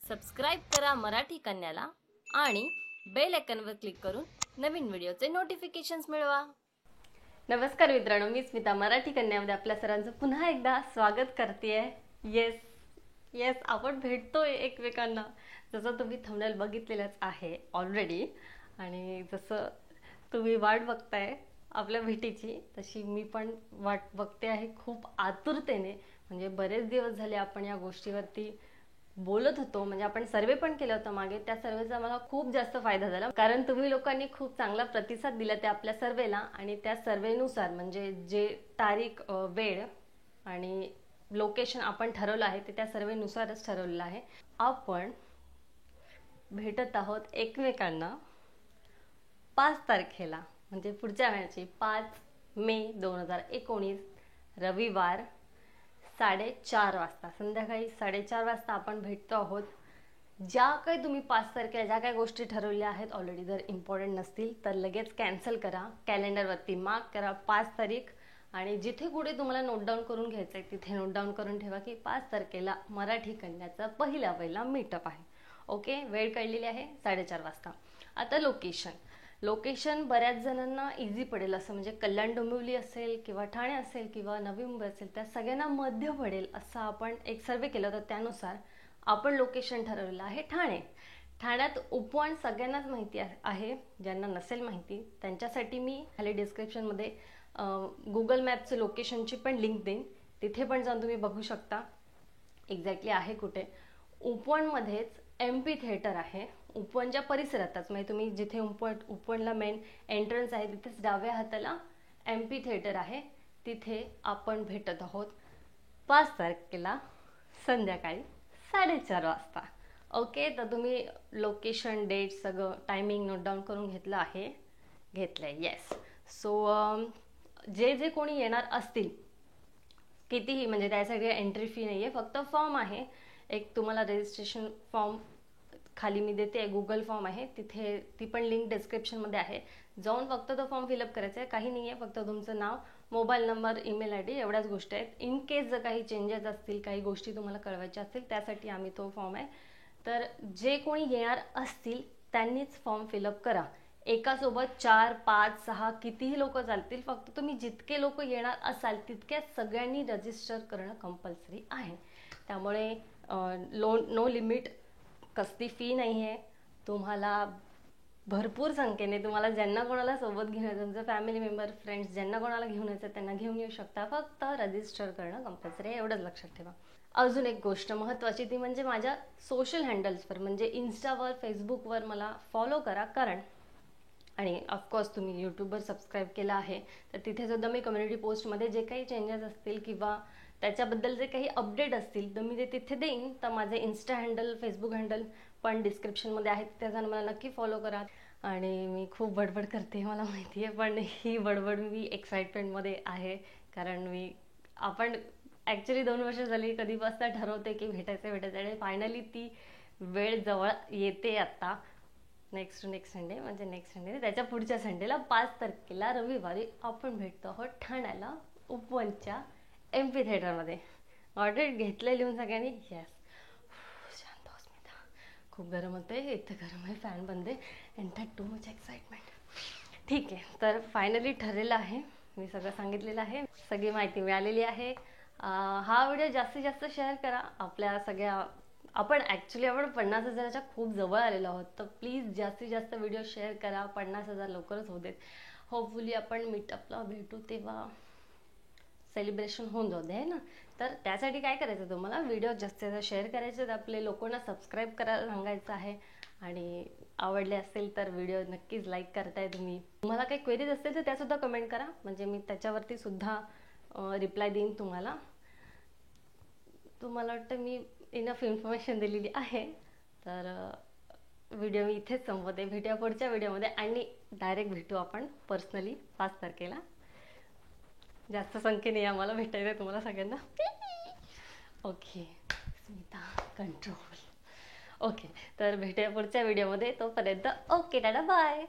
Subscribe करा मराठी कन्याला आणि bell आयकॉनवर क्लिक करून नवीन व्हिडिओचे नोटिफिकेशन्स मिळवा। नमस्कार मित्रांनो, मी स्मिता मराठी कन्यामध्ये आपल्या सर्वांचं पुन्हा एकदा स्वागत करते। येस आपण भेटतोय एकमेकांना, जसं तुम्ही थंबनेल बघितलेलंच आहे ऑलरेडी आणि जसं तुम्ही वाट बघताय आपल्या भेटीची, तशी मी पण वाट बघते आहे खूप आतुरतेने। म्हणजे बरेच दिवस झाले आपण या गोष्टीवरती बोलत होतो, म्हणजे आपण सर्वे पण केलं होतं मागे। त्या सर्वेचा मला खूप जास्त फायदा झाला, कारण तुम्ही लोकांनी खूप चांगला प्रतिसाद दिला त्या आपल्या सर्वेला। आणि त्या सर्वेनुसार म्हणजे जे तारीख, वेळ आणि लोकेशन आपण ठरवलं आहे ते त्या सर्वेनुसारच ठरवलेलं आहे। आपण भेटत आहोत एकमेकांना 5 तारखेला, म्हणजे पुढच्या महिन्याची 5 मे 2019 रविवार 4:30 वाजता, संध्याकाळी 4:30 वाजता आपण भेटतो आहोत। ज्या काही तुम्ही 5 तारखेला ज्या काही गोष्टी ठरवल्या आहेत ऑलरेडी, जर इम्पॉर्टंट नसतील तर लगेच कॅन्सल करा, कॅलेंडरवरती मार्क करा 5 तारीख। आणि जिथे कुठे तुम्हाला नोट डाऊन करून घ्यायचं आहे तिथे नोट डाऊन करून ठेवा की 5 तारखेला मराठी कन्याचा पहिला मीटअप आहे। ओके, वेळ कळलेली आहे 4:30 वाजता। आता लोकेशन बऱ्याच जणांना इझी पडेल असं, म्हणजे कल्याण डोंबिवली असेल किंवा ठाणे असेल किंवा नवी मुंबई असेल, त्या सगळ्यांना मध्य पडेल असं आपण एक सर्वे केला होता। त्यानुसार आपण लोकेशन ठरवलेलं आहे ठाण्यात उपवन सगळ्यांनाच माहिती आहे, ज्यांना नसेल माहिती त्यांच्यासाठी मी खाली डिस्क्रिप्शनमध्ये गुगल मॅपचं लोकेशनची पण लिंक देईन, तिथे पण जाऊन तुम्ही बघू शकता एक्झॅक्टली आहे कुठे। उपवनमध्येच MP थिएटर आहे, उपवनच्या परिसरातच, म्हणजे तुम्ही जिथे उपवनला मेन एंट्रन्स आहे तिथेच डाव्या हाताला MP थिएटर आहे, तिथे आपण भेटत आहोत 5 तारखेला संध्याकाळी 4:30 वाजता। ओके, तर तुम्ही लोकेशन, डेट, सगळं टायमिंग नोट डाऊन करून घेतलंय येस। सो जे कोणी येणार असतील, कितीही, म्हणजे त्यासाठी एंट्री फी नाही आहे, फक्त फॉर्म आहे एक, तुम्हाला रजिस्ट्रेशन फॉर्म खाली मी देते, गुगल फॉर्म आहे तिथे, ती पण लिंक डिस्क्रिप्शनमध्ये आहे, जाऊन फक्त तो फॉर्म फिलअप करायचा आहे, काही नाही आहे, फक्त तुमचं नाव, मोबाईल नंबर, ईमेल ID एवढ्याच गोष्टी आहेत। इन केस जर काही चेंजेस असतील, काही गोष्टी तुम्हाला कळवायच्या असतील, त्यासाठी आम्ही तो फॉर्म आहे, तर जे कोणी येणार असतील त्यांनीच फॉर्म फिलअप करा। एकासोबत 4, 5, 6 कितीही लोक चालतील, फक्त तुम्ही जितके लोक येणार असाल तितक्या सगळ्यांनी रजिस्टर करणं कंपल्सरी आहे। त्यामुळे नो लिमिट, कसली फी नाही आहे, तुम्हाला भरपूर संख्येने, तुम्हाला ज्यांना कोणाला सोबत घेऊन यायचं, तुमचं फॅमिली मेंबर, फ्रेंड्स, ज्यांना कोणाला घेऊन यायचं त्यांना घेऊन येऊ शकता, फक्त रजिस्टर करणं कंपल्सरी आहे, एवढंच लक्षात ठेवा। अजून एक गोष्ट महत्त्वाची, ती म्हणजे माझ्या सोशल हँडल्सवर, म्हणजे इन्स्टावर, फेसबुकवर मला फॉलो करा, कारण आणि ऑफकोर्स तुम्ही यूट्यूबवर सबस्क्राईब केलं आहे तर तिथे सुद्धा मी कम्युनिटी पोस्टमध्ये जे काही चेंजेस असतील किंवा त्याच्याबद्दल जे काही अपडेट असतील तर मी ते तिथे देईन। तर माझे इन्स्टा हँडल, फेसबुक हँडल पण डिस्क्रिप्शनमध्ये आहेत, तिथे जाऊन मला नक्की फॉलो करा। आणि मी खूप बडबड करते मला माहिती आहे, पण ही बडबड मी एक्साइटमेंटमध्ये आहे, कारण आपण ॲक्च्युली 2 वर्ष झाली कधीपासून ठरवते की भेटायचं आणि फायनली ती वेळ जवळ येते आता। नेक्स्ट संडे, म्हणजे नेक्स्ट संडे त्याच्या पुढच्या संडेला 5 तारखेला रविवारी आपण भेटतो आहोत ठाण्याला उपवनच्या MP थिएटरमध्ये। ऑर्डर घेतले लिहून सगळ्यांनी? येस। शांत हो स्मिता, खूप गरम होते इथे, गरम आहे, फॅन बंद आहे, and that too much excitement. ठीक आहे, तर फायनली ठरलेलं आहे, मी सगळं सांगितलेलं आहे, सगळी माहिती मिळालेली आहे। हा व्हिडिओ जास्तीत जास्त शेअर करा आपल्या सगळ्या, आपण 50,000च्या खूप जवळ आलेलो आहोत, तर प्लीज जास्तीत जास्त व्हिडिओ शेअर करा, 50,000 लवकरच होऊ देत। होपफुली आपण मीटअपला भेटू तेव्हा सेलिब्रेशन होऊन जाऊ दे ना। तर त्यासाठी काय करायचं, तुम्हाला व्हिडिओ जास्तीत जास्त शेअर करायचे, आपले लोकांना सबस्क्राईब करायला सांगायचं आहे, आणि आवडले असेल तर व्हिडिओ नक्कीच लाईक करताय तुम्ही। तुम्हाला काही क्वेरीज असतील तर त्यासुद्धा कमेंट करा, म्हणजे मी त्याच्यावरती सुद्धा रिप्लाय देईन तुम्हाला। तुम्हाला वाटतं मी इनफ इन्फॉर्मेशन दिलेली आहे, तर व्हिडिओ मी इथेच संपवते, भेटूया पुढच्या व्हिडिओमध्ये, आणि डायरेक्ट भेटू आपण पर्सनली 5 तारखेला। जास्त संख्येने आम्हाला भेटायचं आहे तुम्हाला सगळ्यांना। Okay Smita, control. ओके, तर भेटूया पुढच्या व्हिडिओमध्ये, तोपर्यंत ओके, टाटा, बाय।